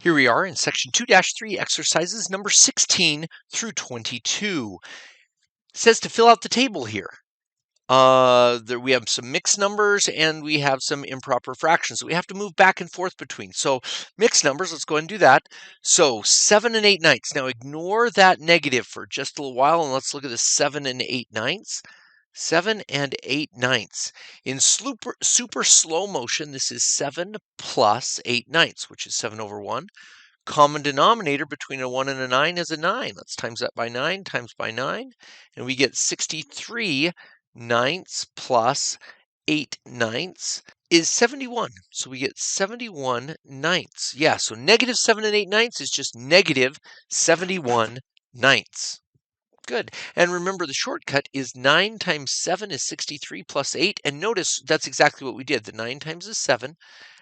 Here we are in section 2-3, exercises number 16 through 22. It says to fill out the table here. We have some mixed numbers and we have some improper fractions that we have to move back and forth between. So mixed numbers, let's go ahead and do that. So 7 and 8/9. Now ignore that negative for just a little while and let's look at the 7 and 8/9. 7 and 8/9. In super slow motion, this is 7 plus 8/9, which is 7 over 1. Common denominator between a 1 and a 9 is a 9. Let's times that by 9 times by 9, and we get 63/9 plus 8/9 is 71. So we get 71/9. Yeah, so negative 7 and 8/9 is just negative 71/9. Good. And remember, the shortcut is 9 times 7 is 63 plus 8. And notice that's exactly what we did. The 9 times is 7.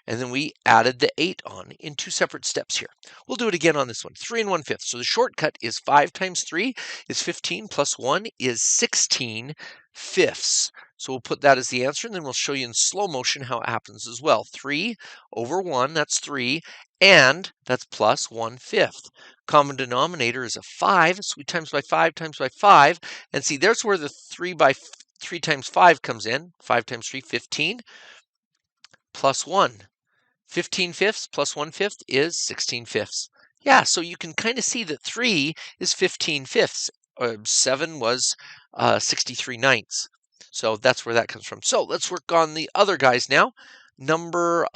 And then we added the 8 on in two separate steps here. We'll do it again on this one. 3 1/5. So the shortcut is 5 times 3 is 15 plus 1 is 16/5. So we'll put that as the answer, and then we'll show you in slow motion how it happens as well. 3 over 1, that's 3, and that's plus 1/5. Common denominator is a 5, so we times by 5 times by 5. And see, there's where the 3 times 5 comes in. 5 times 3, 15, plus 1. 15/5 plus 1/5 is 16/5. Yeah, so you can kind of see that 3 is 15/5. 7 was 63/9. So that's where that comes from. So let's work on the other guys now. Number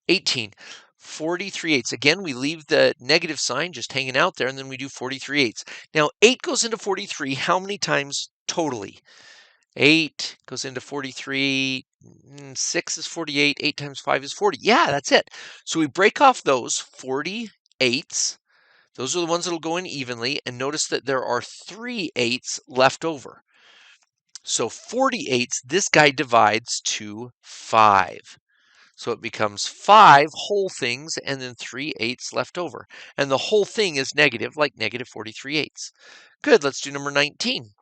18. 43/8. Again, we leave the negative sign just hanging out there, and then we do 43/8. Now, 8 goes into 43 how many times totally? 8 goes into 43, 6 is 48, 8 times 5 is 40. Yeah, that's it. So we break off those 48s. Those are the ones that'll go in evenly, and notice that there are 3 8s left over. So 48s, this guy divides to 5. So it becomes 5 whole things and then 3 8s left over. And the whole thing is negative, like negative 43/8. Good, let's do number 19.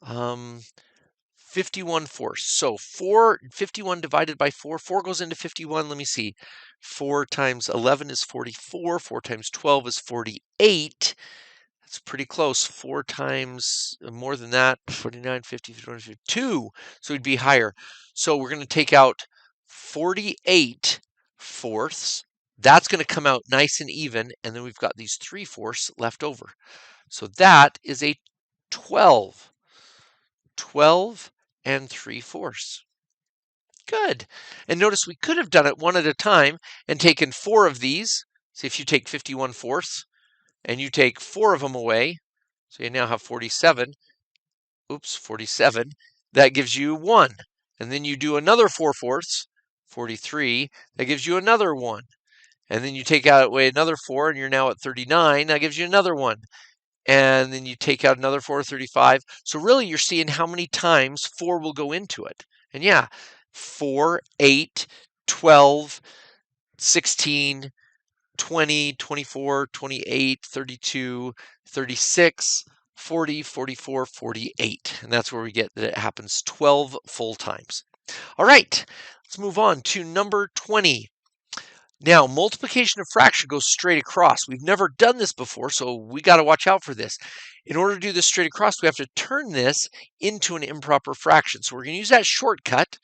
51/4. So 51 divided by 4. 4 goes into 51. Let me see. 4 times 11 is 44. 4 times 12 is 48. That's pretty close. 4 times more than that, 49, 50, 52. So we'd be higher. So we're going to take out 48/4. That's going to come out nice and even. And then we've got these 3/4 left over. So that is a 12. 12 and 3/4. Good. And notice we could have done it one at a time and taken 4 of these. See, if you take 51/4 and you take 4 of them away, so you now have 47. Oops, 47. That gives you 1. And then you do another 4/4, 43. That gives you another 1. And then you take out away another 4, and you're now at 39. That gives you another 1. And then you take out another 4, 35. So really you're seeing how many times 4 will go into it. And yeah, 4, 8, 12, 16, 20, 24, 28, 32, 36, 40, 44, 48. And that's where we get that it happens 12 full times. All right, let's move on to number 20. Now, multiplication of fraction goes straight across. We've never done this before, so we got to watch out for this. In order to do this straight across, we have to turn this into an improper fraction. So we're going to use that shortcut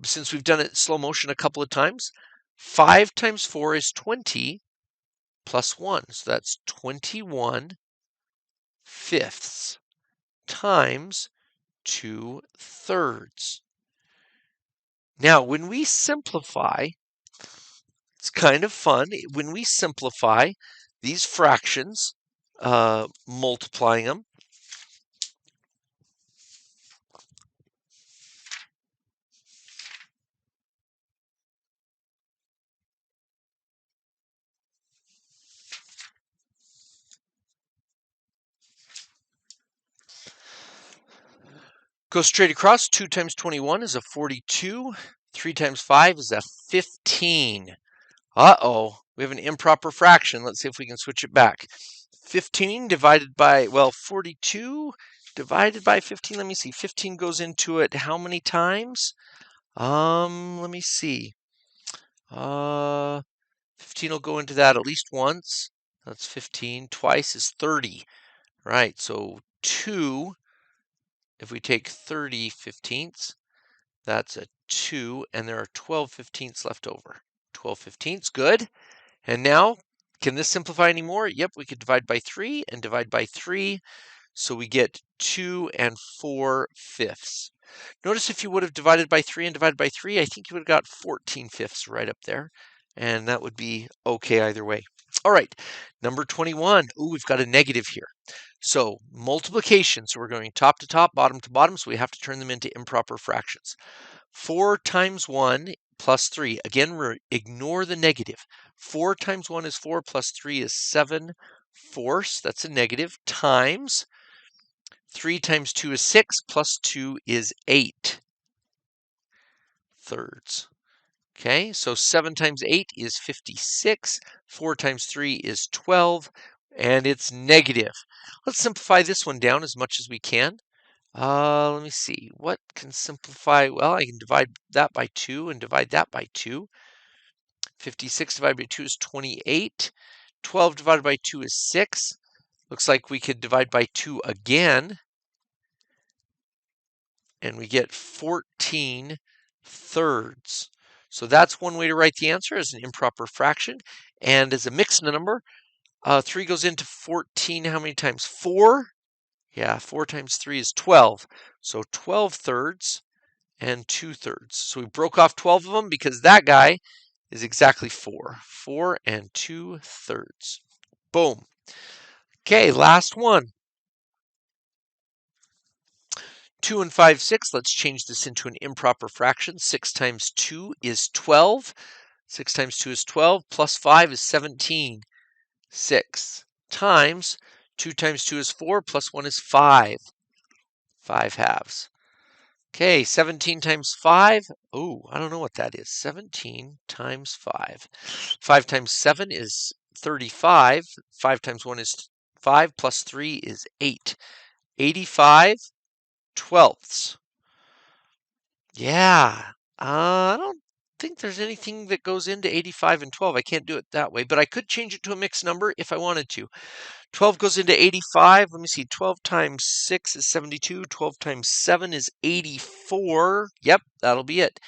since we've done it in slow motion a couple of times. 5 times 4 is 20 plus 1. So that's 21/5 times 2/3. Now, when we simplify, it's kind of fun. When we simplify these fractions, multiplying them, go straight across. 2 times 21 is a 42. 3 times 5 is a 15. Uh-oh, we have an improper fraction. Let's see if we can switch it back. 15 divided by, 42 divided by 15. Let me see. 15 goes into it how many times? Let me see. 15 15 will go into that at least once. That's 15. Twice is 30. Right, so 2, if we take 30 fifteenths, that's a 2, and there are 12 fifteenths left over. 12 fifteenths, good. And now, can this simplify anymore? Yep, we could divide by 3 and divide by 3. So we get 2 and 4 fifths. Notice if you would have divided by 3 and divided by 3, I think you would have got 14 fifths right up there. And that would be okay either way. All right, number 21. Ooh, we've got a negative here. So multiplication. So we're going top to top, bottom to bottom. So we have to turn them into improper fractions. 4 times 1 plus 3. Again, ignore the negative. 4 times 1 is 4 plus 3 is 7 fourths. That's a negative. Times 3 times 2 is 6 plus 2 is 8 thirds. Okay, so 7 times 8 is 56. 4 times 3 is 12, and it's negative. Let's simplify this one down as much as we can. Let me see. What can simplify? Well, I can divide that by 2 and divide that by 2. 56 divided by 2 is 28. 12 divided by 2 is 6. Looks like we could divide by 2 again. And we get 14 thirds. So that's one way to write the answer as an improper fraction. And as a mixed number, 3 goes into 14 how many times? 4? Yeah, 4 times 3 is 12. So 12 thirds and 2 thirds. So we broke off 12 of them because that guy is exactly 4. 4 and 2 thirds. Boom. Okay, last one. 2 and 5, 6. Let's change this into an improper fraction. 6 times 2 is 12. 6 times 2 is 12. Plus 5 is 17. 6 times 2 times 2 is 4. Plus 1 is 5. 5 halves. Okay, 17 times 5. Oh, I don't know what that is. 17 times 5. 5 times 7 is 35. 5 times 1 is 5. Plus 3 is 8. 85 twelfths. Yeah, I don't think there's anything that goes into 85 and 12. I can't do it that way, but I could change it to a mixed number if I wanted to. 12 goes into 85. Let me see. 12 times 6 is 72. 12 times 7 is 84. Yep, that'll be it.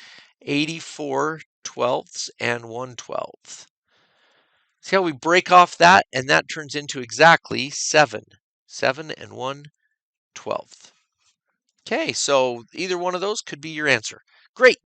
84 twelfths and 1/12. See how we break off that? And that turns into exactly 7. 7 and 1/12. Okay, so either one of those could be your answer. Great.